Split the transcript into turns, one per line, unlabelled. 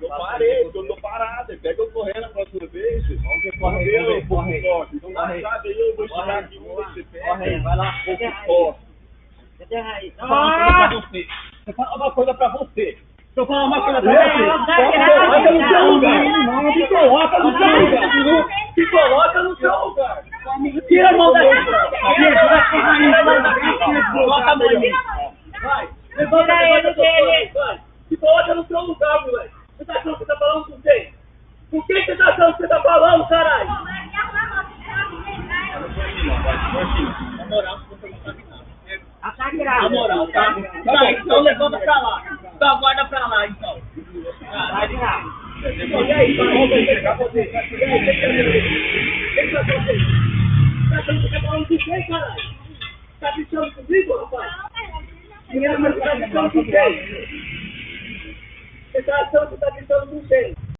Eu parei, eu tô parado. Pega eu correndo a próxima vez. Vamos ver, corre. Então, sabe aí, eu vou chegar aqui, você pega.
Corre aí, vai lá.
Cadê a raiz? Eu vou falar uma coisa pra você. Se eu falar uma coisa pra você, coloca no seu lugar. Se coloca no seu lugar. Se coloca no seu lugar. Tira a mão daqui. Coloca a mão aí. Vai. Levanta ele. Vai. Se coloca no seu lugar, moleque. Você tá achando que você tá falando com quem? Com quem você tá achando que você tá falando, caralho? Na moral, você não sabe nada. Na moral, tá? Tá, então levanta pra lá. Então guarda pra lá, então. Vai de lá. E aí, vamos pegar você. E aí, o que tá acontecendo? Tá achando que você tá falando com quem, caralho? Tá bichando comigo, rapaz? Ninguém vai ficar bichando com quem? Você tá achando que tá gritando com quem?